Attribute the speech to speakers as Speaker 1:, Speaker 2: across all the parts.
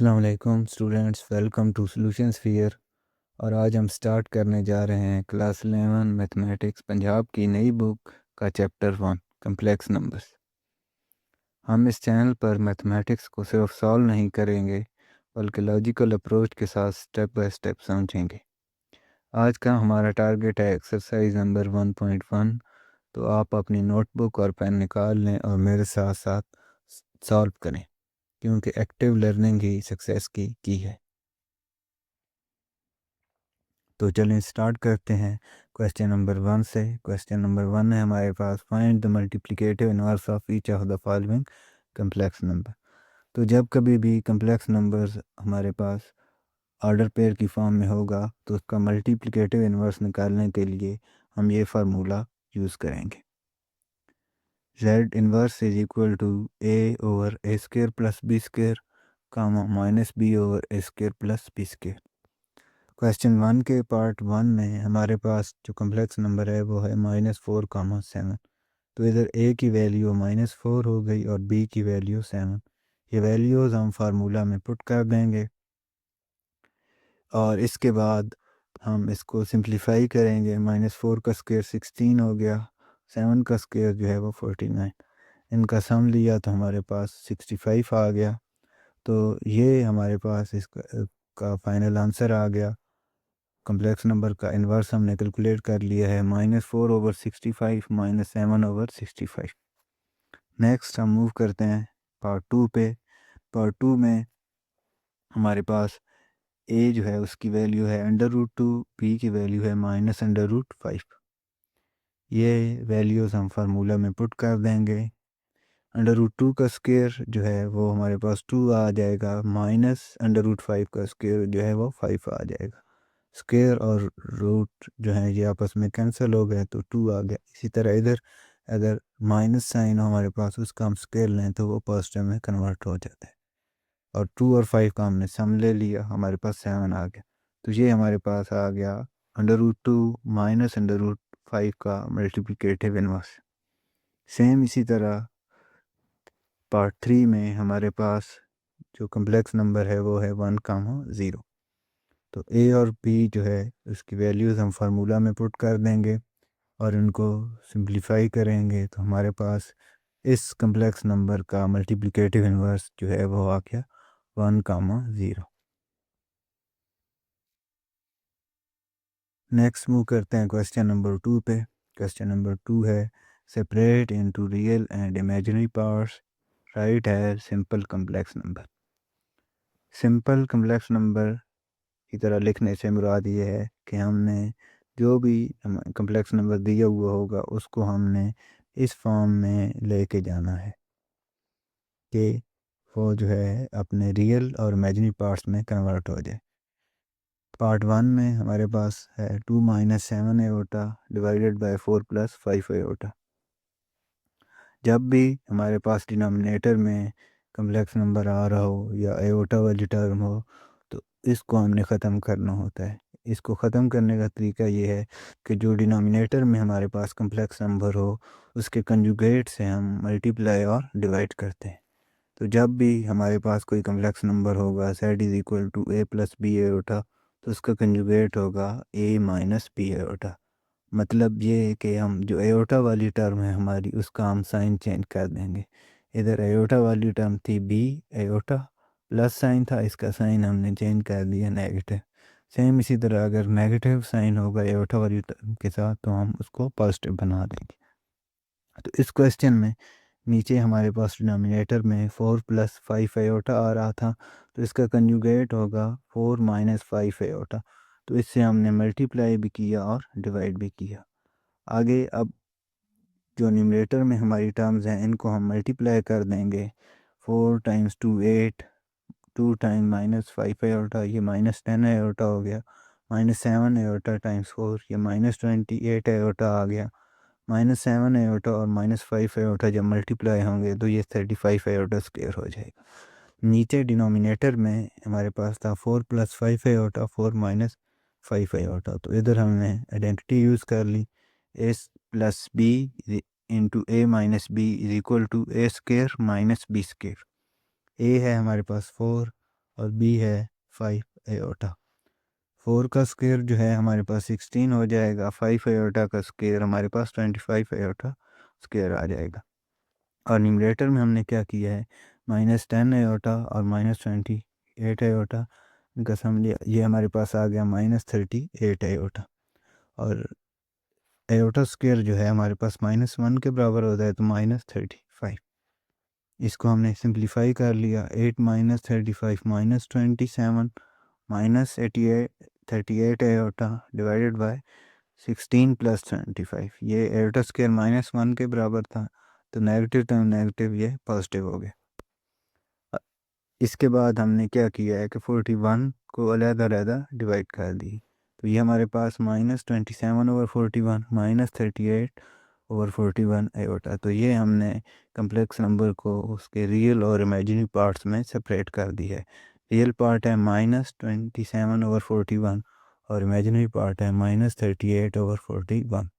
Speaker 1: अस्सलाम वालेकुम students, welcome to solution sphere. और आज हम स्टार्ट करने जा रहे हैं क्लास 11 मैथमेटिक्स पंजाब की नई बुक का चैप्टर 1 कम्प्लेक्स नंबर्स। हम इस चैनल पर मैथमेटिक्स को सिर्फ सॉल्व नहीं करेंगे बल्कि लॉजिकल अप्रोच के साथ स्टेप बाय स्टेप समझेंगे। आज का हमारा टारगेट है एक्सरसाइज नंबर 1.1। तो आप अपनी नोटबुक और पेन निकाल लें और मेरे साथ साथ सॉल्व करें, क्योंकि एक्टिव लर्निंग ही सक्सेस की है। तो चलें स्टार्ट करते हैं क्वेश्चन नंबर 1 से। क्वेश्चन नंबर 1 है हमारे पास, find the multiplicative inverse of each of the following complex number. तो जब कभी भी कम्प्लेक्स नंबर्स हमारे पास ऑर्डर पेयर की फॉर्म में होगा तो उसका मल्टीप्लिकेटिव इनवर्स निकालने के लिए हम ये फार्मूला यूज़ करेंगे। Z inverse is equal to A over A square plus B square comma minus B over A square plus B square. Question 1 के पार्ट 1 में हमारे पास जो कम्प्लेक्स नंबर है वो है -4, 7। तो इधर A की वैल्यू -4 हो गई और B की वैल्यू 7। ये वैल्यूज़ हम फार्मूला में पुट कर देंगे और इसके बाद हम इसको सिंप्लीफाई करेंगे। -4 का स्क्वायर 16 हो गया, 7 का स्क्वायर जो है वो 49। इनका सम लिया तो हमारे पास 65 आ गया। तो ये हमारे पास इसका का फाइनल आंसर आ गया। कम्प्लेक्स नंबर का इन्वर्स हमने कैलकुलेट कर लिया है, -4/65 -7/65। नेक्स्ट हम मूव करते हैं पार्ट 2 पे। पार्ट 2 में हमारे पास ए जो है उसकी वैल्यू है √2, बी की वैल्यू है -√5। ये वैल्यूज़ हम फार्मूला में पुट कर देंगे। √2 का स्क्वायर जो है वो हमारे पास 2 आ जाएगा, -√5 का स्क्वायर जो है वो 5 आ जाएगा। स्क्वायर और रूट जो है ये आपस में कैंसिल हो गए तो 2 आ गया। इसी तरह इधर अगर माइनस साइन हो हमारे पास, उसका हम स्क्वायर लें तो वो पॉजिटिव में कन्वर्ट हो जाता है। और 2 और 5 का हमने सम ले लिया, हमारे पास 7 आ गया। तो ये हमारे पास आ गया √2 -√5 का मल्टीप्लिकेटिव इनवर्स। सेम इसी तरह पार्ट 3 में हमारे पास जो कम्प्लेक्स नंबर है वो है 1, 0। तो ए और बी जो है उसकी वैल्यूज़ हम फार्मूला में पुट कर देंगे और इनको सिंप्लीफाई करेंगे तो हमारे पास इस कम्प्लेक्स नंबर का मल्टीप्लिकेटिव इन्वर्स जो है वो आ गया 1, 0। नेक्स्ट मूव करते हैं क्वेश्चन नंबर 2 पे। क्वेश्चन नंबर 2 है, separate into real and imaginary parts, right है simple complex number. Simple complex number की तरह लिखने से मुराद ये है कि हमने जो भी कम्प्लेक्स नंबर दिया हुआ होगा उसको हमने इस फॉर्म में लेके जाना है कि वो जो है अपने रियल और इमेजिनरी पार्ट्स में कन्वर्ट हो जाए। पार्ट 1 में हमारे पास है 2 - 7 एओटा डिवाइडेड बाय 4 + 5 एओटा। जब भी हमारे पास डिनोमिनेटर में कम्प्लेक्स नंबर आ रहा हो या एओटा वाली टर्म हो तो इसको हमने ख़त्म करना होता है। इसको ख़त्म करने का तरीका ये है कि जो डिनोमिनेटर में हमारे पास कम्प्लेक्स नंबर हो उसके कंजुगेट से हम मल्टीप्लाई और डिवाइड करते हैं। तो जब भी हमारे पास कोई कम्प्लेक्स नंबर होगा z is equal to a + b iota तो उसका कंजुगेट होगा a - b एओटा। मतलब ये है कि हम जो एओटा वाली टर्म है हमारी उसका हम साइन चेंज कर देंगे। इधर एओटा वाली टर्म थी बी एओटा, प्लस साइन था, इसका साइन हमने चेंज कर दिया नेगेटिव। सेम इसी तरह अगर नेगेटिव साइन होगा एओटा वाली टर्म के साथ तो हम उसको पॉजिटिव बना देंगे। तो इस क्वेश्चन में नीचे हमारे पास डिनोमिनेटर में 4 + 5 एओटा आ रहा था तो इसका कंजुगेट होगा 4 - 5 एओटा। तो इससे हमने मल्टीप्लाई भी किया और डिवाइड भी किया। आगे अब जो न्यूमरेटर में हमारी टर्म्स हैं इनको हम मल्टीप्लाई कर देंगे। 4 × 2 8, 2 टाइम -5 एओटा ये -10 एओटा हो गया, -7 एओटा टाइम्स 4 ये -28 एओटा आ गया। -7 एओटा और -5 एओटा जब मल्टीप्लाई होंगे तो ये 35 एओटा स्क्वायर हो जाएगा। नीचे डिनोमिनेटर में हमारे पास था 4 + 5 एओटा 4 - 5 एओटा। तो इधर हमने आइडेंटिटी यूज़ कर ली, a + b into a - b is equal to a² - b²। a है हमारे पास 4 और बी है 5 एओटा। 4 का स्क्वायर जो है हमारे पास 16 हो जाएगा, 5 एओटा का स्क्वायर हमारे पास 25 एओटा स्क्वायर आ जाएगा। और न्यूमरेटर में हमने क्या किया है, -10 एओटा और -28 एओटा इनका सम लिया, ये हमारे पास आ गया -38 एओटा। और एओटा स्क्वायर जो है हमारे पास -1 के बराबर होता है, तो -35। इसको हमने सिंप्लीफाई कर लिया, 8 - 35 -27 -38 एओटा डिवाइडेड बाय 16 + 25। ये एओटा स्क्वायर -1 के बराबर था, तो नेगेटिव टाइम नेगेटिव ये पॉजिटिव हो गया। इसके बाद हमने क्या किया है कि 41 को अलग-अलग डिवाइड कर दी, तो ये हमारे पास -27/41 -38/41 एओटा। तो ये हमने कम्प्लेक्स नंबर को उसके रियल और इमेजिनरी पार्ट्स में सेपरेट कर दिया है। रियल पार्ट है -27/41 और इमेजिनरी पार्ट है -38/41।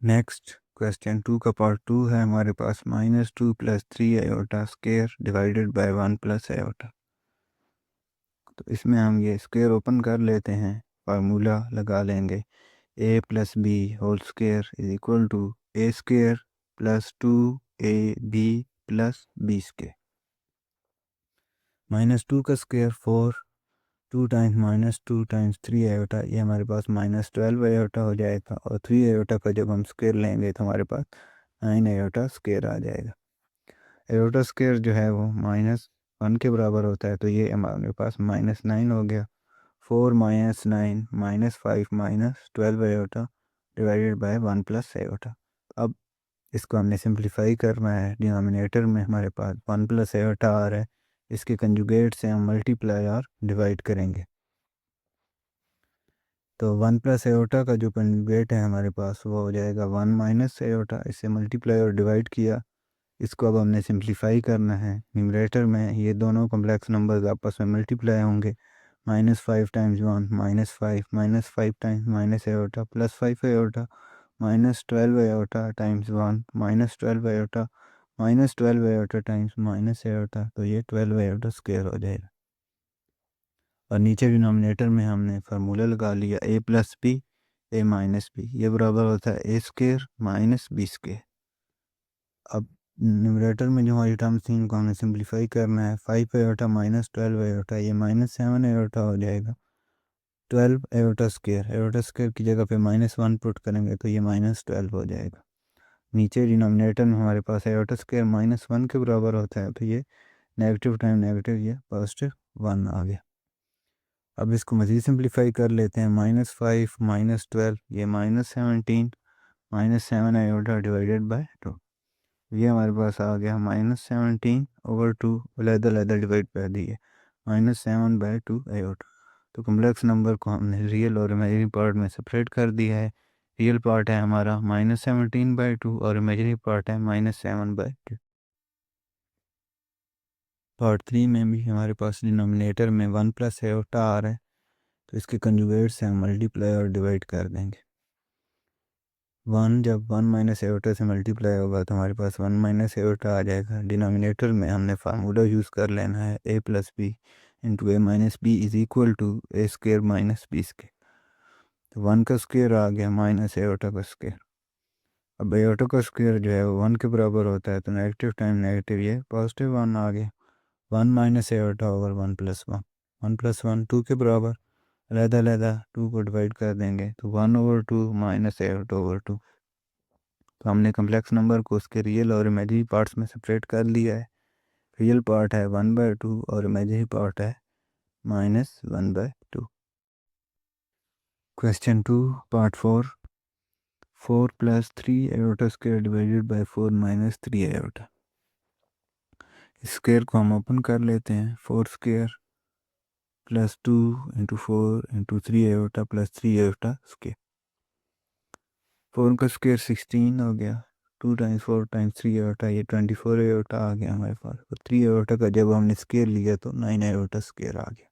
Speaker 1: नेक्स्ट क्वेश्चन 2 का पार्ट 2 है हमारे पास, -2 + 3 aorta square divided by 1 + aorta. तो इसमें हम ये स्क्वायर ओपन कर लेते हैं, फार्मूला लगा लेंगे, a + b whole square is equal to a square + 2ab + b square. -2 का स्क्वायर 4, 2 टाइम्स -2 टाइम्स 3 एओटा, ये हमारे पास -12 एओटा हो जाएगा। और 3 एओटा का जब हम स्क्वायर लेंगे तो हमारे पास 9 एओटा स्क्वायर आ जाएगा। एओटा स्क्वायर जो है वो -1 के बराबर होता है, तो ये हमारे पास -9 हो गया। 4 - 9 -5 -12 एओटा डिवाइडेड बाय 1 + एओटा। अब इसको हमने सिंप्लीफाई करना है, डिनोमिनेटर में हमारे पास 1 + एओटा आ रहा है, इसके कंजुगेट से हम मल्टीप्लाई और डिवाइड करेंगे। तो 1 + एओटा का जो कंजुगेट है हमारे पास वो हो जाएगा 1 - एओटा, इससे मल्टीप्लाई और डिवाइड किया। इसको अब हमने सिंप्लीफाई करना है, न्यूमरेटर में ये दोनों कॉम्प्लेक्स नंबर्स आपस में मल्टीप्लाई होंगे, -5 times 1 -5 -5 times aorta +5 aorta -12 aorta times 1 -12 aorta -12 aorta times aorta, तो ये 12 एओटा स्क्वायर हो जाएगा। और नीचे डिनोमिनेटर में हमने फार्मूला लगा लिया, a + b a - b, ये बराबर होता है a स्क्वायर - b स्क्वायर। अब न्यूमरेटर में जो हमारी टर्म्स थी इनको हमें सिंप्लीफाई करना है, 5 एओटा -12 एओटा, ये -7 एओटा हो जाएगा। 12 एओटा स्क्वायर की जगह पे -1 पुट करेंगे तो ये -12 हो जाएगा। नीचे डिनोमिनेटर में हमारे पास एओटा स्क्वायर -1 के बराबर होता है, तो ये नेगेटिव टाइम नेगेटिव ये +1 आ गया। अब इसको मज़ीद सिंप्लीफाई कर लेते हैं, -5 -12 ये -17 -7 एओटा डिवाइडेड बाय 2, ये हमारे पास आ गया -17/2, अलग-अलग डिवाइड कर दिए, -7/2 एओटा। तो कम्प्लेक्स नंबर को हमने रियल और इमेजिनरी पार्ट में सेपरेट कर दिया है। रियल पार्ट है हमारा -17/2 और इमेजिनरी पार्ट है -7/2। पार्ट 3 में भी हमारे पास डिनोमिनेटर में 1 + एओटा आ रहा है, तो इसके कंजुगेट से हम मल्टीप्लाई और डिवाइड कर देंगे। 1 जब 1 - एओटा से मल्टीप्लाई होगा तो हमारे पास 1 - एओटा आ जाएगा। डिनोमिनेटर में हमने फार्मूला यूज़ कर लेना है, a + b into a - b is equal to a square - b square. तो 1 का स्क्वायर आ गया -एओटा का स्क्वायर। अब एओटा का स्क्वायर जो है वो 1 के बराबर होता है, तो नेगेटिव टाइम नेगेटिव ये +1 आ गया। 1 - एओटा ओवर 1 + 1, 1 + 1 2 के बराबर, अलग-अलग 2 को डिवाइड कर देंगे तो 1/2 - एओटा ओवर 2। तो हमने कम्प्लेक्स नंबर को उसके रियल और इमेजिनरी पार्ट्स में सेपरेट कर लिया है। रियल पार्ट है 1/2 और इमेजिनरी पार्ट है -1/2। Question 2 part 4, 4 + 3 aorta square divided by 4 - 3 aorta. Square को हम ओपन कर लेते हैं, 4 स्क्वायर +2 × 4 × 3 एओटा +3 एओटा स्क्वायर। 4 का स्क्वायर 16 हो गया, 2 टाइम्स 4 टाइम्स 3 एओटा, ये 24 एओटा आ गया हमारे पास। और 3 एओटा का जब हमने स्क्वायर लिया तो 9 एओटा स्क्वायर आ गया।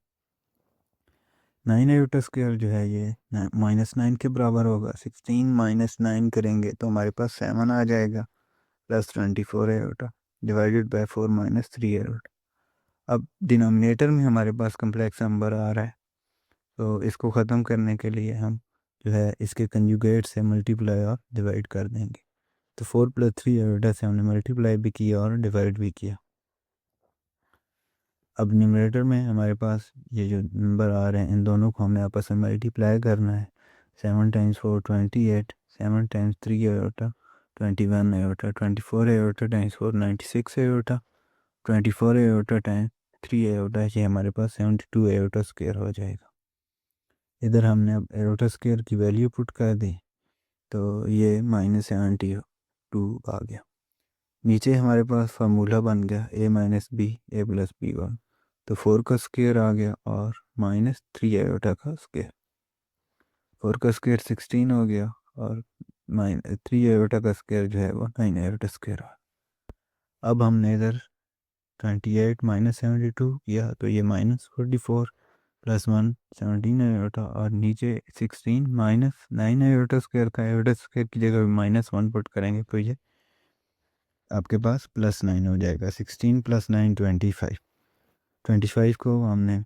Speaker 1: 9 एओटा स्क्वायर जो है ये -9 के बराबर होगा। 16 - 9 करेंगे तो हमारे पास 7 आ जाएगा, +24 एओटा डिवाइडेड बाय 4 - 3 एओटा। अब डिनोमिनेटर में हमारे पास कम्प्लेक्स नंबर आ रहा है, तो इसको ख़त्म करने के लिए हम जो है इसके कंजुगेट से मल्टीप्लाई और डिवाइड कर देंगे। तो 4 + 3 आयोटा से हमने मल्टीप्लाई भी किया और डिवाइड भी किया। अब न्यूमरेटर में हमारे पास ये जो नंबर आ रहे हैं, इन दोनों को हमें आपस में मल्टीप्लाई करना है। 7 × 4 28, 7 × 3 iota 21 iota, 24 iota times 4 96 iota, 24 iota times 3 iota, ये हमारे पास 72 आयोटा स्क्वायर हो जाएगा। इधर हमने अब आयोटा स्क्वायर की वैल्यू पुट कर दी, तो ये -72 आ गया। नीचे हमारे पास फार्मूला बन गया a - b a + b1, तो 4 का स्क्वायर आ गया और -3 आयोटा का स्क्वायर। 4 का स्क्वायर 16 हो गया और 3 आयोटा का स्क्वायर जो है वो 9 आयोटा स्क्वायर। अब हमने इधर 28 - 72 किया, तो ये -44 + 1 17 आयोटा, और नीचे 16 -9 आयोटा स्क्वायर था। आयोटा स्क्वायर की जगह -1 पुट करेंगे तो ये आपके पास +9 हो जाएगा। 16 + 9 25। 25 को हमने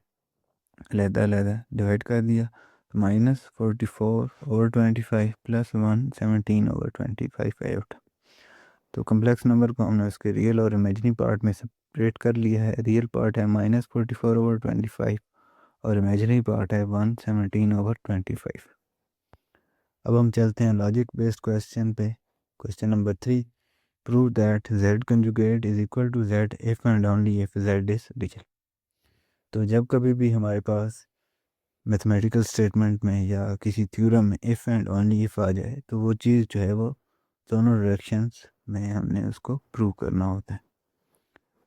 Speaker 1: अलग-अलग डिवाइड कर दिया, तो -44/25 + 1 17/25 आयोटा। तो कम्प्लेक्स नंबर को हमने उसके रियल और इमेजिनरी पार्ट में सेपरेट कर लिया है। रियल पार्ट है -44/25 और इमेजिनरी पार्ट है 117/25। अब हम चलते हैं लॉजिक बेस्ड क्वेश्चन पे। Question number 3, prove that z conjugate is equal to z if and only if z is real. तो जब कभी भी हमारे पास मैथमेटिकल स्टेटमेंट में या किसी थ्योरम में इफ़ एंड ओनली इफ़ आ जाए, तो वो चीज़ जो है वो दोनों डायरेक्शंस में हमने उसको प्रूव करना होता है।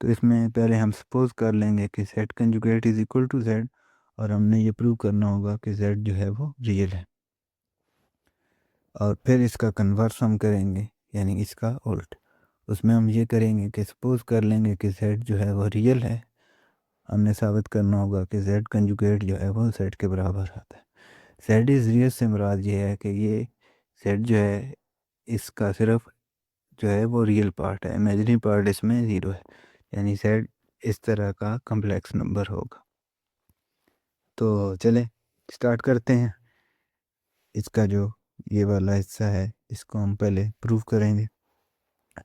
Speaker 1: तो इसमें पहले हम सपोज कर लेंगे कि z conjugate is equal to z, और हमने ये प्रूव करना होगा कि z जो है वो रियल है। और फिर इसका कन्वर्स हम करेंगे, यानी इसका उल्ट। उसमें हम ये करेंगे कि सपोज कर लेंगे कि z जो है वो रियल है। हमने साबित करना होगा कि z कंजुगेट जो है वो z के बराबर आता है। z इज़ रियल से मुराद ये है कि ये z जो है इसका सिर्फ जो है वो रियल पार्ट है, इमेजिनरी पार्ट इसमें ज़ीरो है, यानी z इस तरह का कम्प्लेक्स नंबर होगा। तो चलें स्टार्ट करते हैं। इसका जो ये वाला हिस्सा है इसको हम पहले प्रूव करेंगे।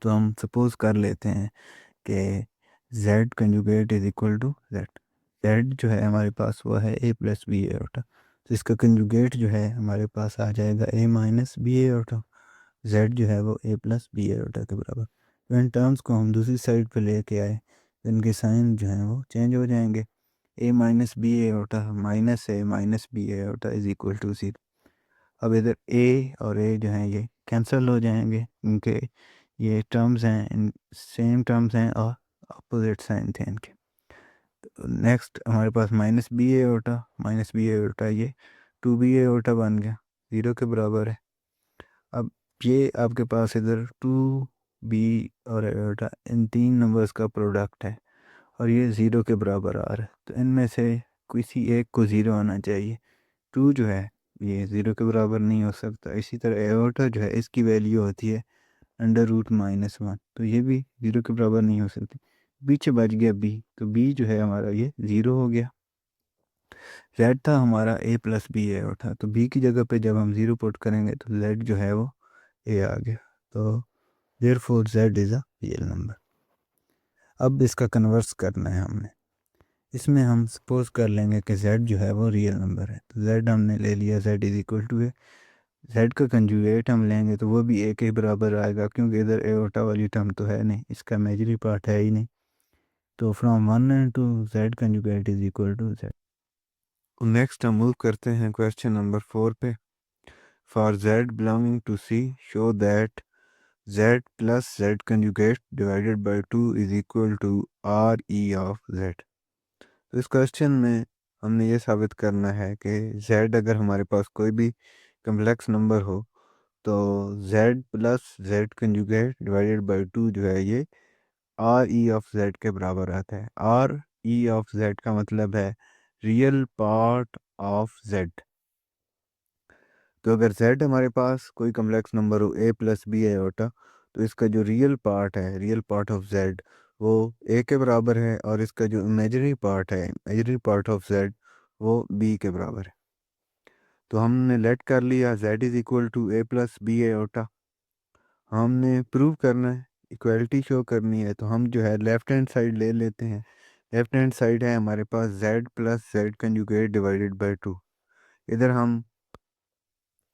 Speaker 1: तो हम सपोज कर लेते हैं कि z conjugate is equal to z। z जो है हमारे पास वो है a + b आयोटा, तो इसका कंजुगेट जो है हमारे पास आ जाएगा a - b आयोटा। z जो है वो a + b आयोटा के बराबर। तो इन टर्म्स को हम दूसरी साइड पे लेके आए, तो इनके साइन जो हैं वो चेंज हो जाएंगे। a - b iota -a - b iota is equal to 0। अब इधर a और a जो हैं ये कैंसिल हो जाएंगे, क्योंकि ये टर्म्स हैं, इन सेम टर्म्स हैं और अपोजिट साइन थे इनके। तो नेक्स्ट हमारे पास -b आयोटा ये 2b आयोटा बन गया, 0 के बराबर है। अब ये आपके पास इधर 2b और आयोटा इन तीन नंबर्स का प्रोडक्ट है, और ये 0 के बराबर आ रहा है, तो इनमें से किसी एक को 0 आना चाहिए। 2 जो है ये 0 के बराबर नहीं हो सकता। इसी तरह आयोटा जो है इसकी वैल्यू होती है √-1, तो ये भी 0 के बराबर नहीं हो सकती। पीछे बच गया b, तो b जो है हमारा ये 0 हो गया। z था हमारा a + b आयोटा, तो b की जगह पे जब हम 0 पुट करेंगे तो z जो है वो a आ गया। तो therefore z is a real number. अब इसका कन्वर्स करना है हमने। इसमें हम सपोज कर लेंगे कि z जो है वो रियल नंबर है, तो z हमने ले लिया, z is equal to a। z का कंजुगेट हम लेंगे तो वो भी a के बराबर आएगा, क्योंकि इधर आयोटा वाली टर्म तो है नहीं, इसका इमेजिनरी पार्ट है ही नहीं। तो from 1 to z conjugate is equal to z। Next हम मूव करते हैं क्वेश्चन नंबर 4 पे। For z belonging to c show that z + z conjugate divided by 2 is equal to re of z। तो इस क्वेश्चन में हमने ये साबित करना है कि z अगर हमारे पास कोई भी कम्प्लेक्स नंबर हो, तो z + z conjugate divided by 2 जो है ये re ऑफ z के बराबर आता है। re ऑफ z का मतलब है रियल पार्ट ऑफ z। तो अगर z हमारे पास कोई कम्प्लेक्स नंबर हो a + b आयोटा, तो इसका जो रियल पार्ट है, रियल पार्ट ऑफ z, वो ए के बराबर है, और इसका जो इमेजिनरी पार्ट है, इमेजिनरी पार्ट ऑफ जेड, वो बी के बराबर है। तो हमने लेट कर लिया z is equal to a plus b iota. हमने प्रूव करना है, इक्वलिटी शो करनी है, तो हम जो है लेफ्ट हैंड साइड ले लेते हैं। लेफ्ट हैंड साइड है हमारे पास z plus Z conjugate divided by 2। इधर हम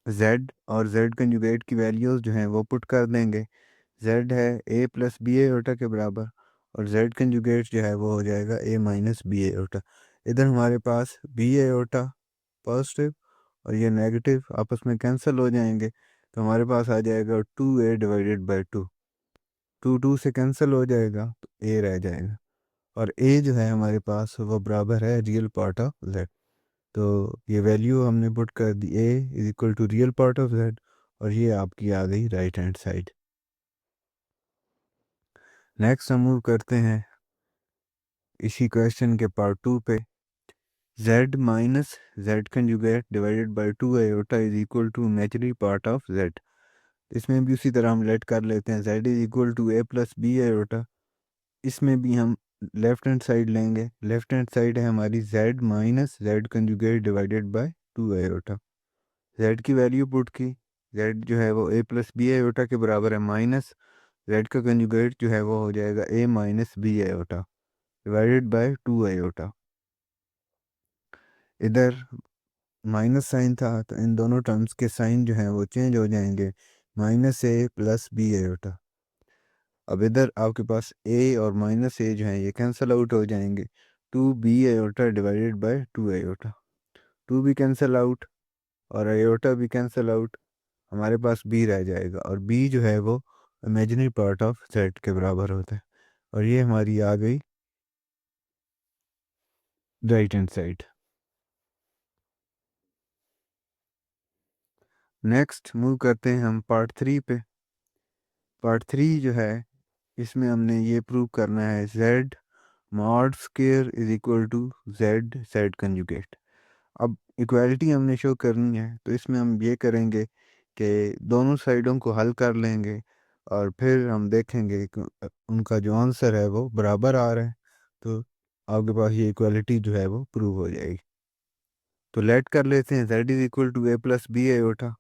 Speaker 1: z और z कंजुगेट की वैल्यूज़ जो हैं वो पुट कर देंगे। z है a प्लस बी एटा के बराबर, और z कंजुगेट जो है वो हो जाएगा a माइनस बी एटा। इधर हमारे पास बी एटा पॉजिटिव और ये नेगेटिव आपस में कैंसिल हो जाएंगे, तो हमारे पास आ जाएगा 2a डिवाइडेड बाई 2। 2 से कैंसिल हो जाएगा तो a रह जाएगा, और a जो है हमारे पास वो बराबर है रियल पार्ट ऑफ z। तो ये वैल्यू हमने पुट कर दी, a is equal to real part of z, और ये आपकी आ गई राइट हैंड साइड। नेक्स्ट हम मूव करते हैं इसी क्वेश्चन के पार्ट 2 पे। z minus z conjugate divided by 2 iota is equal to imaginary part of z। इसमें भी उसी तरह हम लेट कर लेते हैं, z is equal to a plus b iota. इसमें भी हम लेफ्ट हैंड साइड लेंगे। लेफ्ट हैंड साइड है हमारी z minus z conjugate divided by 2 iota. z की वैल्यू पुट की, z जो है वो a प्लस बी आयोटा के बराबर है, माइनस z का कंजुगेट जो है वो हो जाएगा a minus b iota divided by 2 iota. इधर माइनस साइन था, तो इन दोनों टर्म्स के साइन जो हैं वो चेंज हो जाएंगे, minus a plus b iota. अब इधर आपके पास a और माइनस a जो हैं ये कैंसिल आउट हो जाएंगे, 2b iota divided by 2 iota. 2 भी कैंसिल आउट और आयोटा भी कैंसिल आउट, हमारे पास b रह जाएगा, और b जो है वो इमेजिनरी पार्ट ऑफ z के बराबर होता है, और ये हमारी आ गई right hand side. Next move करते हैं हम पार्ट 3 पे। पार्ट 3 जो है इसमें हमने ये प्रूव करना है z mod square is equal to z conjugate. अब इक्वालिटी हमने शो करनी है, तो इसमें हम ये करेंगे कि दोनों साइडों को हल कर लेंगे, और फिर हम देखेंगे कि उनका जो आंसर है वो बराबर आ रहा है, तो आपके पास ये इक्वालिटी जो है वो प्रूव हो जाएगी। तो लेट कर लेते हैं z is equal to a plus b iota.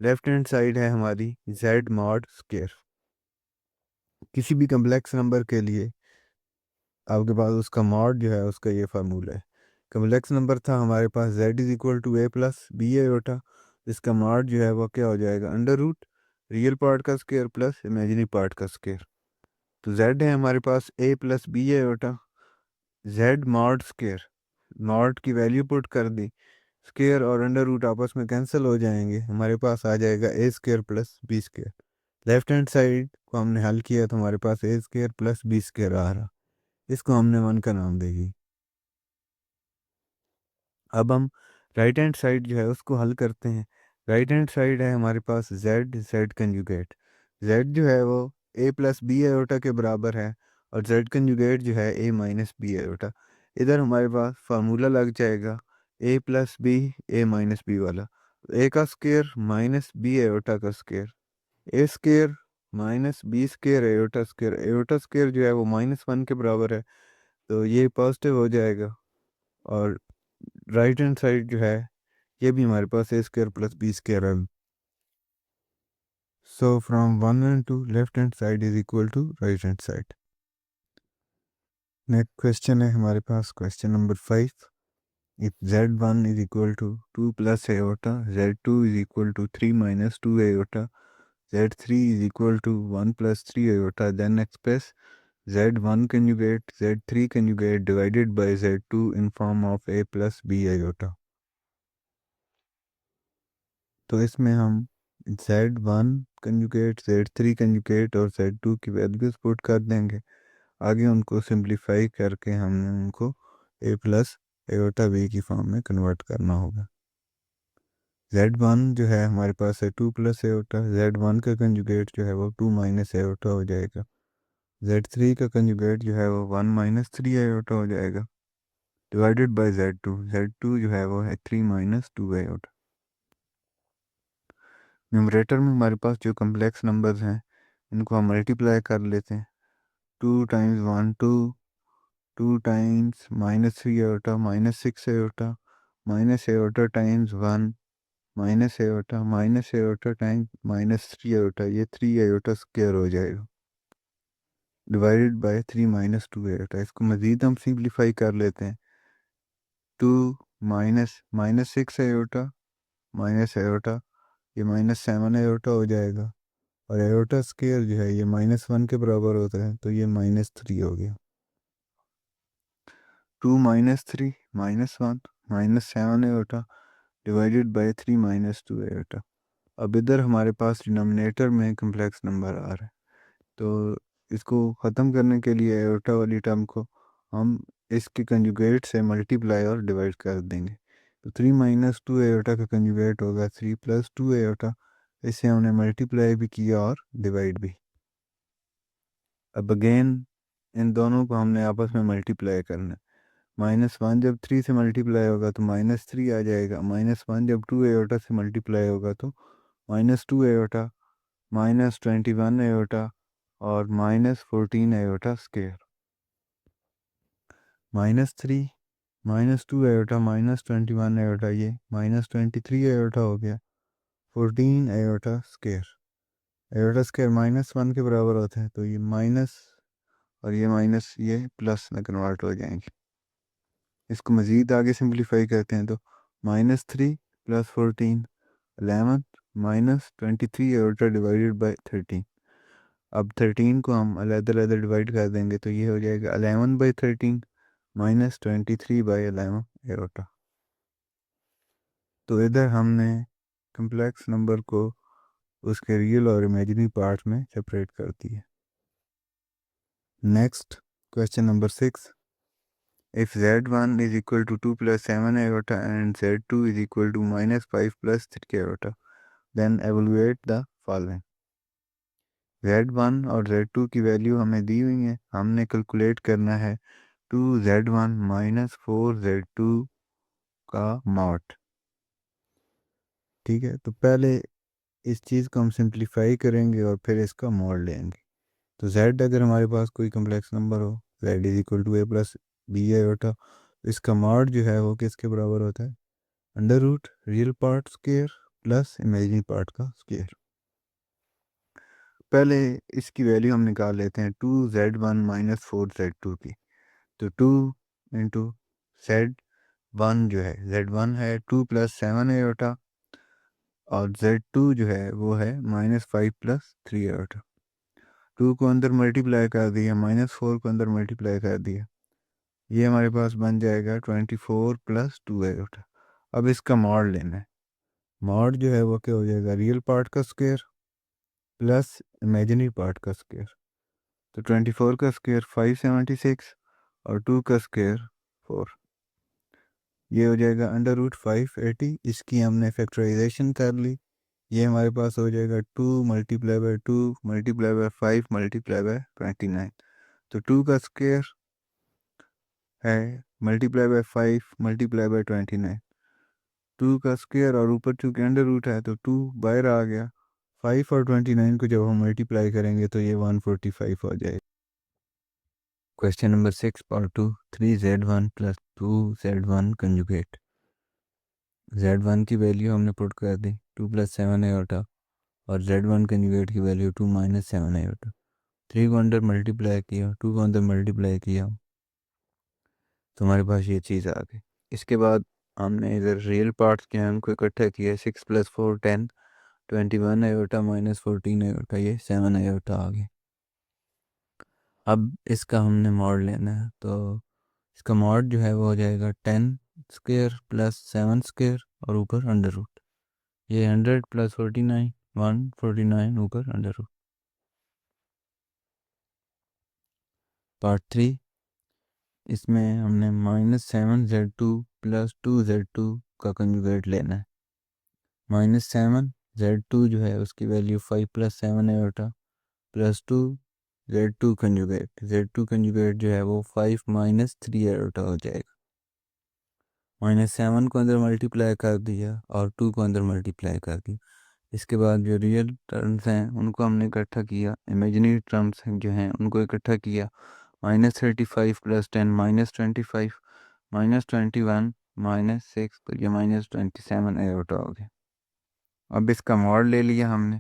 Speaker 1: Left hand side है हमारी z मॉड स्क्वायर। किसी भी कम्प्लेक्स नंबर के लिए आपके पास उसका मॉड जो है उसका ये फार्मूला है। कम्प्लेक्स नंबर था हमारे पास z is equal to a plus b iota, इसका मॉड जो है वो क्या हो जाएगा, अंडर रूट रियल पार्ट का स्क्वायर प्लस इमेजिनरी पार्ट का स्क्वायर। तो z है हमारे पास a plus b iota, z mod square, mod की वैल्यू पुट कर दी, स्क्वायर और अंडर रूट आपस में कैंसिल हो जाएंगे, हमारे पास आ जाएगा a square plus B square. Left hand side को हमने हल किया तो हमारे पास a square plus B square आ रहा, इसको हमने 1 का नाम देगी। अब हम राइट हैंड साइड जो है उसको हल करते हैं। राइट हैंड साइड है हमारे पास z कंजुगेट। z जो है वो a प्लस बी आयोटा के बराबर है, और z कंजुगेट जो है a माइनस बी आयोटा। इधर हमारे पास फार्मूला लग जाएगा a plus b a minus b वाला, a का स्क्वायर माइनस बी आयोटा का square, a square minus b square iota square. Iota square जो है वो -1 के बराबर है, तो ये पॉजिटिव हो जाएगा, और राइट हैंड साइड जो है ये भी हमारे पास a square plus B square है। So from 1 and 2 left hand side is equal to right hand side. Next question है हमारे पास question number 5। If z1 is equal to 2 plus iota, z2 is equal to 3 minus 2 iota, z3 is equal to 1 plus 3 iota, then express z1 conjugate z3 conjugate divided by z2 in form of a plus b iota। तो इसमें हम z1 conjugate z3 conjugate और z2 की values put कर देंगे, आगे उनको simplify करके हमने उनको a प्लस एयोटा b की फॉर्म में कन्वर्ट करना होगा। z1 जो है हमारे पास है 2 प्लस एयोटा, z1 का कंजुगेट जो है वो 2 माइनस एयोटा हो जाएगा, z3 का कंजुगेट जो है वो 1 माइनस 3 आयोटा हो जाएगा, डिवाइडेड बाय z2 जो है वो है 3 माइनस 2 आयोटा। न्यूमरेटर में हमारे पास जो कम्प्लेक्स नंबर्स हैं इनको हम मल्टीप्लाई कर लेते हैं, 2 times 1 2, 2 times minus 3 iota minus 6 iota minus iota times 1 minus iota times minus 3 iota, ये 3 iota स्क्वायर हो जाएगा डिवाइडेड बाय 3 माइनस 2 iota। इसको मज़ीद हम सिंप्लीफाई कर लेते हैं। 2 माइनस 6 iota माइनस iota, ये माइनस 7 iota हो जाएगा और iota स्क्वायर जो है ये -1 के बराबर होता है, तो ये -3 हो गया। 2 minus 3 -1 -7 iota divided by 3 minus 2 iota। अब इधर हमारे पास डिनोमिनेटर में कम्प्लेक्स नंबर आ रहा है, तो इसको ख़त्म करने के लिए एयोटा वाली टर्म को हम इसके कंजुगेट से मल्टीप्लाई और डिवाइड कर देंगे। तो 3 माइनस 2 एयोटा का कंजुगेट होगा 3 प्लस 2 एयोटा। इसे हमने मल्टीप्लाई भी किया और डिवाइड भी। अब अगेन इन दोनों को हमने आपस में मल्टीप्लाई करना है। -1 जब 3 से मल्टीप्लाई होगा तो -3 आ जाएगा। -1 जब 2 एयोटा से मल्टीप्लाई होगा तो -2 एयोटा, -21 एयोटा और -14 एयोटा स्क्वायर। -3 -2 एयोटा -21 एयोटा, ये -23 एयोटा हो गया। 14 एयोटा स्क्वायर। एयोटा स्क्वायर -1 के बराबर होता है, तो ये माइनस और ये माइनस ये प्लस में कन्वर्ट हो जाएंगे। इसको मज़ीद आगे सिंप्लीफाई करते हैं तो -3 + 14 11 -23 एयोटा डिवाइडेड बाय 13। अब 13 को हम अलग-अलग डिवाइड कर देंगे तो ये हो जाएगा 11/13 -23/11 एयोटा। तो इधर हमने कम्प्लेक्स नंबर को उसके रियल और इमेजिनरी पार्ट में सेपरेट कर दिया। Next question number 6, if z1 is equal to 2 + 7 iota and z2 is equal to -5 + 3 iota, then evaluate the following। z1 और z2 की वैल्यू हमें दी हुई है, हमने कैलकुलेट करना है 2z1 - 4z2 का मॉड। ठीक है, तो पहले इस चीज़ को हम सिंप्लीफाई करेंगे और फिर इसका मॉड लेंगे। तो z अगर हमारे पास कोई कम्प्लेक्स नंबर हो, z = a + b iota, तो इसका मॉड जो है वो किसके बराबर होता है? √ Real part square plus imaginary part का स्क्वायर। पहले इसकी वैल्यू हम निकाल लेते हैं 2z1 - 4z2 की। तो 2 इंटू z1 जो है, z1 है 2 + 7 iota और z2 जो है वो है -5 + 3 iota। 2 को अंदर मल्टीप्लाई कर दिया, -4 को अंदर मल्टीप्लाई कर दिया, ये हमारे पास बन जाएगा 24 + 2 iota। अब इसका मॉड लेना है। मॉड जो है वो क्या हो जाएगा? रियल पार्ट का स्क्वायर प्लस इमेजिनरी पार्ट का स्क्वायर। तो 24 का स्क्वायर 576 और 2 का स्क्वायर 4, ये हो जाएगा √580। इसकी हमने फैक्टराइजेशन कर ली, ये हमारे पास हो जाएगा 2 × 2 × 5 × 29। तो 2 का स्क्वायर है × 5 × 29, 2 का स्क्वायर और ऊपर चूँकि √ है तो 2 बाहर आ गया। 5 और 29 को जब हम मल्टीप्लाई करेंगे तो ये 145 हो जाएगा। Question number 6 part 2, 3z1 + 2z1 conjugate. z1 की वैल्यू हमने पुट कर दी 2 + 7 iota और z1 कंजुगेट की वैल्यू 2 - 7 iota। 3 को अंदर मल्टीप्लाई किया, 2 को अंदर मल्टीप्लाई किया, तो हमारे पास ये चीज़ आ गई। इसके बाद हमने इधर रियल पार्ट्स के हैं उनको इकट्ठा किया, 6 + 4 10 21 iota -14 iota, ये 7 iota आ गए। अब इसका हमने मॉड लेना है, तो इसका मॉड जो है वो हो जाएगा 10 स्क्वायर + 7 स्क्वायर और ऊपर √ ये 100 + 49 149 ऊपर √ पार्ट 3, इसमें हमने -7z2 + 2z2 का कंजुगेट लेना है। -7z2 जो है उसकी वैल्यू 5 + 7 iota + 2 z2 कंजुगेट जो है वो 5 - 3 iota हो जाएगा। -7 को अंदर मल्टीप्लाई कर दिया और 2 को अंदर मल्टीप्लाई कर दिया, इसके बाद जो रियल टर्म्स हैं उनको हमने इकट्ठा किया, इमेजिनरी टर्म्स जो हैं उनको इकट्ठा किया। -35 + 10 -25 -21 -6, तो ये -27 एयोटा हो गया। अब इसका मॉड ले लिया हमने,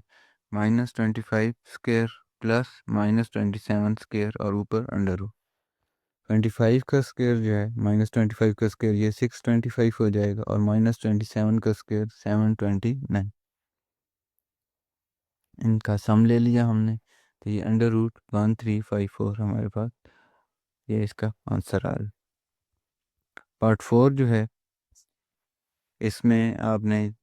Speaker 1: -25 स्क्वायर प्लस -27 स्क्वायर और ऊपर अंडर रूट। 25 का स्क्वायर जो है -25 का स्क्वायर ये 625 हो जाएगा और -27 का स्क्वायर 729। इनका सम ले लिया हमने, तो ये अंडर रूट 1354 हमारे पास, ये इसका आंसर आ रहा। पार्ट 4 जो है इसमें आपने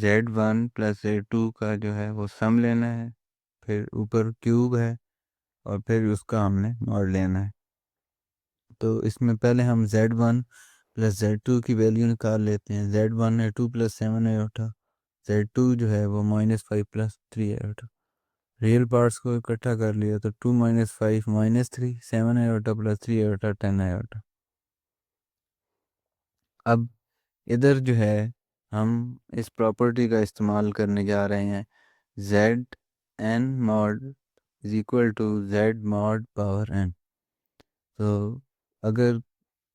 Speaker 1: Z1 + Z2 का जो है वो सम लेना है, फिर ऊपर क्यूब है और फिर उसका हमने मॉड लेना है। तो इसमें पहले हम Z1 + Z2 की वैल्यू निकाल लेते हैं। Z1 है 2 + 7 आयोटा, Z2 जो है वो -5 + 3 आयोटा। रियल पार्ट्स को इकट्ठा कर लिया तो 2 - 5 -3 7 आयोटा + 3 आयोटा 10 आयोटा। अब इधर जो है हम इस प्रॉपर्टी का इस्तेमाल करने जा रहे हैं, Zn mod = Z mod power n। तो अगर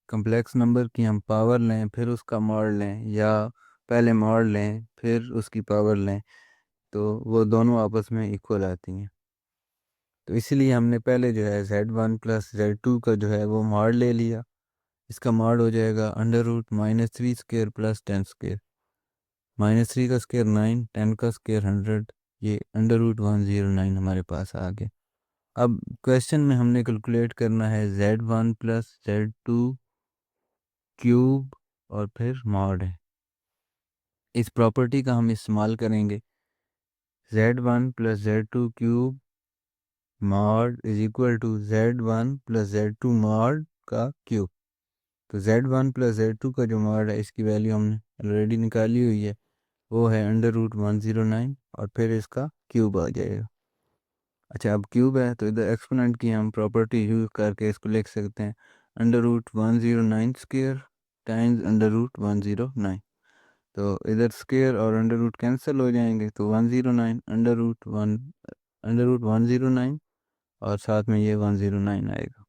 Speaker 1: कम्प्लेक्स नंबर की हम पावर लें फिर उसका मॉड लें, या पहले मॉड लें फिर उसकी पावर लें, तो वो दोनों आपस में इक्वल आती हैं। तो इसलिए हमने पहले जो है Z1 + Z2 का जो है वो मॉड ले लिया। इसका मॉड हो जाएगा अंडर रूट -3 स्क्वायर + 10 स्क्वायर। -3 का स्क्वायर 9, 10 का स्क्वायर 100, ये अंडर रूट 109 हमारे पास आ गया। अब क्वेश्चन में हमने कैलकुलेट करना है Z1 + Z2 क्यूब और फिर मॉड है। इस प्रॉपर्टी का हम इस्तेमाल करेंगे, Z1 + Z2 cube mod = Z1 + Z2 mod का क्यूब। तो Z1 + Z2 का जो मॉड है इसकी वैल्यू हमने ऑलरेडी निकाली हुई है, वो है अंडर रूट 109 और फिर इसका क्यूब आ जाएगा। अच्छा, अब क्यूब है तो इधर एक्सपोनेंट की हम प्रॉपर्टी यूज़ करके इसको लिख सकते हैं, under root 109 square times under root 109। तो इधर स्क्वायर और अंडर रूट कैंसिल हो जाएंगे, तो 109 अंडर रूट 109 और साथ में ये 109 आएगा।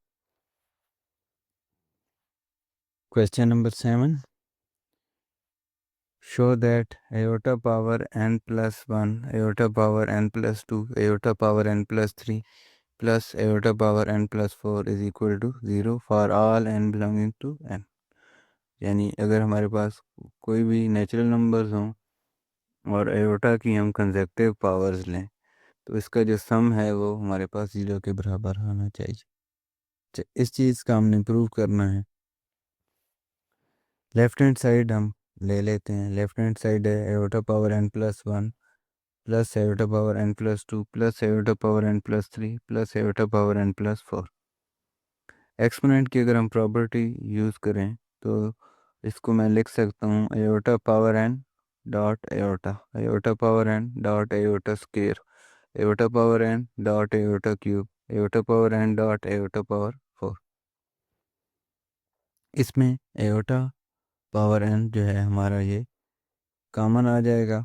Speaker 1: Question number 7, show that iota power n + 1 iota power n + 2 iota power n + 3 plus iota power n + 4 = 0 for all n belonging to n। यानी अगर हमारे पास कोई भी नेचुरल नंबर्स हों और आयोटा की हम कंसेक्टिव पावर्स लें, तो इसका जो सम है वो हमारे पास 0 के बराबर होना चाहिए। इस चीज़ का हमने प्रूव करना है। लेफ्ट हैंड साइड हम ले लेते हैं। लेफ्ट हैंड साइड है iota power n + 1 plus iota power n + 2 plus iota power n + 3 plus iota power n + 4। Exponent की अगर हम प्रॉपर्टी यूज़ करें तो इसको मैं लिख सकता हूँ iota power n dot iota, iota power n dot iota square, iota power n dot iota cube, iota power n dot iota power 4। इसमें आयोटा पावर n जो है हमारा ये कॉमन आ जाएगा,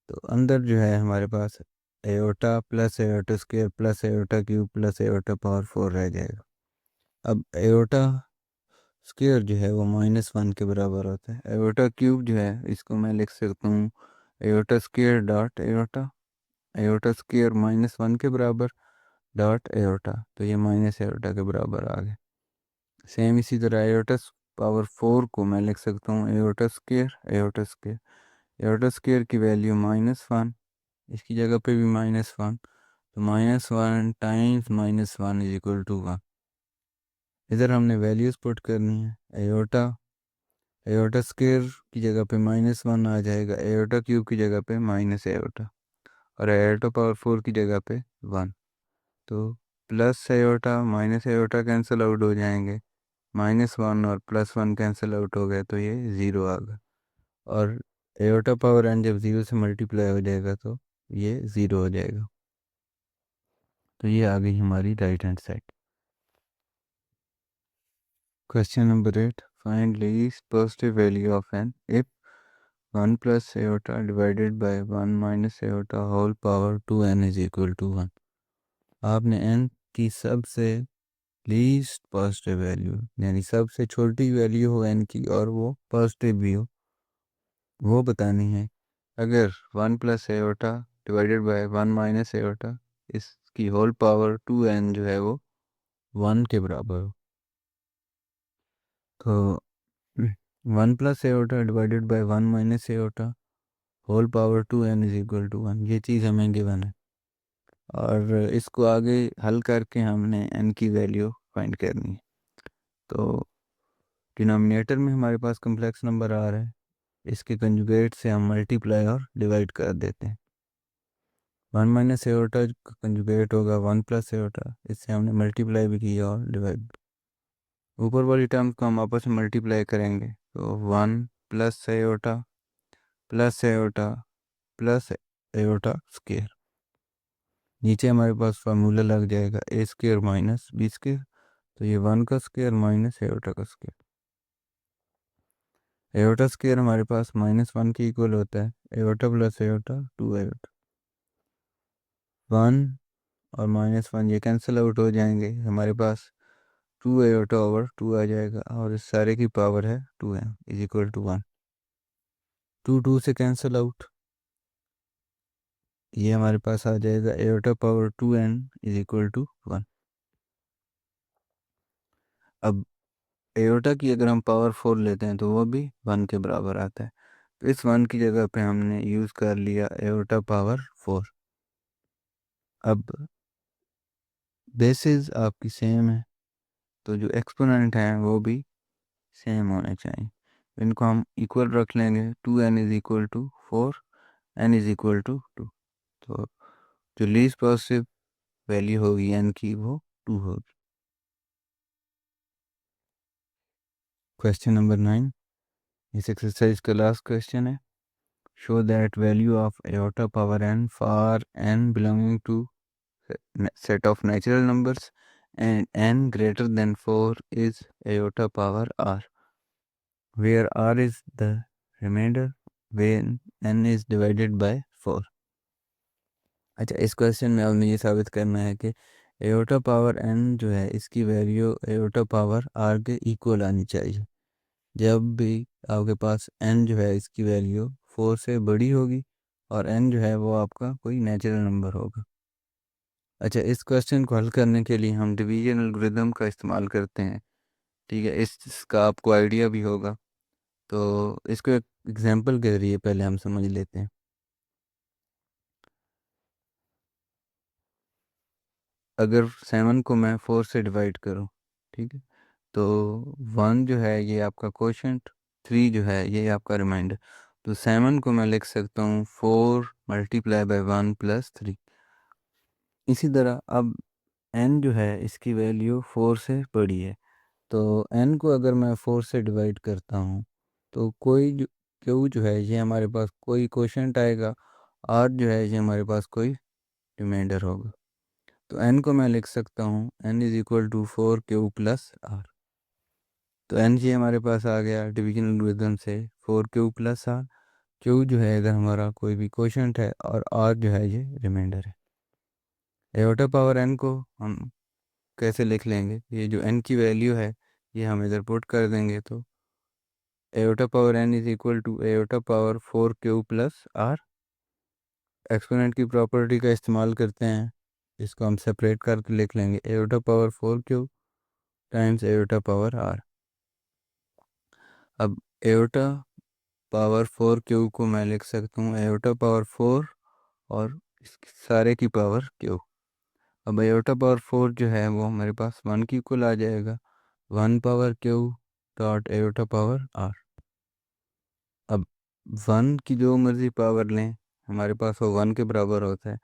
Speaker 1: तो अंदर जो है हमारे पास iota plus iota square plus iota cube plus iota power 4 रह जाएगा। अब आयोटा स्क्वायर जो है वो -1 के बराबर होता है। आयोटा क्यूब जो है इसको मैं लिख सकता हूँ iota square dot iota, iota square -1 के बराबर डॉट आयोटा, तो ये माइनस आयोटा के बराबर आ गया। सेम इसी तरह आयोटा पावर 4 को मैं लिख सकता हूँ iota square, iota square, iota square की वैल्यू -1, इसकी जगह पे भी -1, तो -1 टाइम्स -1 = 1। इधर हमने वैल्यूज़ पुट करनी है। आयोटा स्क्वायर की जगह पे -1 आ जाएगा, आयोटा क्यूब की जगह पे माइनस आयोटा, और आयोटा पावर 4 की जगह पे 1। तो plus iota minus iota cancel out हो जाएंगे, -1 और +1 कैंसिल आउट हो गए तो ये 0 आ गया, और आयोटा पावर n जब 0 से मल्टीप्लाई हो जाएगा तो ये 0 हो जाएगा। तो ये आ गई हमारी right hand side. Question number 8, find least positive value of n if 1 plus aorta divided by 1 minus aorta whole power 2n is equal to 1। आपने n की सबसे लीस्ट पॉजिटिव वैल्यू यानी सबसे छोटी वैल्यू हो n की और वो पॉजिटिव भी हो वो बतानी है। अगर 1 plus iota divided by 1 minus aorta इसकी होल पावर 2n जो है वो 1 के बराबर हो तो 1 plus iota divided by 1 minus iota whole power 2n is equal to 1 ये चीज़ हमें गिवन है और इसको आगे हल करके हमने n की वैल्यू फाइंड करनी है। तो डिनोमिनेटर में हमारे पास कम्प्लेक्स नंबर आ रहा है, इसके कंजुगेट से हम मल्टीप्लाई और डिवाइड कर देते हैं। 1 माइनस एओटा का कंजुगेट होगा 1 प्लस एओटा, इससे हमने मल्टीप्लाई भी किया और डिवाइड। ऊपर वाली टर्म को हम आपस में मल्टीप्लाई करेंगे तो 1 plus aorta plus aorta plus aorta square. नीचे हमारे पास फार्मूला लग जाएगा ए स्क्वायर माइनस बी स्क्वायर, तो ये 1 का स्क्वायर माइनस एओटा का स्क्वायर। एओटा स्क्वायर हमारे पास -1 के इक्वल होता है, एओटा प्लस एओटा 2 एओटा। 1 और -1 ये कैंसिल आउट हो जाएंगे, हमारे पास 2 एओटा ओवर 2 आ जाएगा और इस सारे की पावर है 2m इज इक्वल टू 1। 2 से कैंसिल आउट, ये हमारे पास आ जाएगा iota power 2n is equal to 1। अब एओटा की अगर हम पावर 4 लेते हैं तो वो भी 1 के बराबर आता है, तो इस 1 की जगह पे हमने यूज़ कर लिया एओटा पावर 4। अब बेसिस आपकी सेम है तो जो एक्सपोनेंट हैं वो भी सेम होने चाहिए, इनको हम इक्वल रख लेंगे। 2n is equal to 4, n is equal to 2, तो जो लीस्ट पॉजिटिव वैल्यू होगी n की वो 2 होगी। क्वेश्चन नंबर 9, इस एक्सरसाइज का लास्ट क्वेश्चन है। Show that value of iota power n for n belonging to set of natural numbers and n greater than 4 is aorta power r, where r is the remainder when n is divided by 4। अच्छा, इस question में आपने ये साबित करना है कि aorta power n जो है इसकी वैल्यू एओटा पावर r के इक्वल आनी चाहिए। जब भी आपके पास n जो है इसकी वैल्यू 4 से बड़ी होगी और n जो है वो आपका कोई नेचुरल नंबर होगा। अच्छा, इस क्वेश्चन को हल करने के लिए हम डिवीजन एल्गोरिदम का इस्तेमाल करते हैं, ठीक है, इसका आपको आइडिया भी होगा। तो इसको एक एग्जांपल के ज़रिए पहले हम समझ लेते हैं। अगर 7 को मैं 4 से डिवाइड करूं, ठीक है, तो 1 जो है ये आपका कोशेंट, 3 जो है ये आपका रिमाइंडर। तो 7 को मैं लिख सकता हूँ 4 मल्टीप्लाई बाय 1 प्लस 3। इसी तरह अब n जो है इसकी वैल्यू 4 से बड़ी है, तो n को अगर मैं 4 से डिवाइड करता हूँ तो कोई क्यू जो है ये हमारे पास कोई कोशेंट आएगा, r जो है ये हमारे पास कोई रिमाइंडर होगा। तो n को मैं लिख सकता हूँ n is equal to 4 q plus r। तो n जी हमारे पास आ गया डिवीजन एल्गोरिथम से 4 क्यू प्लस r। क्यू जो है अगर हमारा कोई भी कोशेंट है और r जो है ये रिमाइंडर है। एओटा पावर n को हम कैसे लिख लेंगे, ये जो n की वैल्यू है ये हम इधर पुट कर देंगे, तो iota power n is equal to iota power 4 q plus r। Exponent की प्रॉपर्टी का इस्तेमाल करते हैं, इसको हम सेपरेट करके लिख लेंगे aorta power 4 Q times aorta power r। अब एओटा पावर 4 क्यू को मैं लिख सकता हूँ एओटा पावर 4 और इसके सारे की पावर क्यू। अब एओटा पावर 4 जो है वो हमारे पास 1 की इक्वल आ जाएगा, 1 power Q dot aorta power r। अब 1 की जो मर्ज़ी पावर लें हमारे पास वो 1 के बराबर होता है,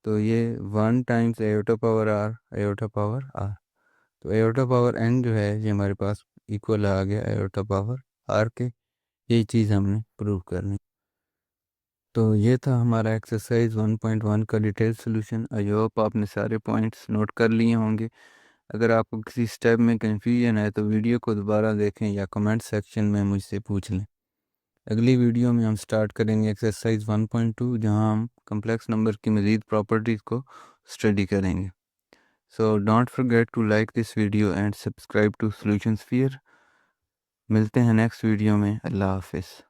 Speaker 1: तो ये 1 times aorta power r aorta power r। तो एओटा पावर n जो है ये हमारे पास इक्वल आ गया एओटा पावर r के। यही चीज़ हमने प्रूव करनी। तो ये था हमारा एक्सरसाइज 1.1 का डिटेल सोल्यूशन। आई होप आपने सारे पॉइंट्स नोट कर लिए होंगे। अगर आपको किसी स्टेप में कन्फ्यूजन है तो वीडियो को दोबारा देखें या कमेंट सेक्शन में मुझसे पूछ लें। अगली वीडियो में हम स्टार्ट करेंगे एक्सरसाइज 1.2 जहां हम कम्प्लेक्स नंबर की मज़ीद प्रॉपर्टीज़ को स्टडी करेंगे। So don't forget to like this video and subscribe to solution Sphere. मिलते हैं नेक्स्ट वीडियो में। अल्लाह हाफिज़।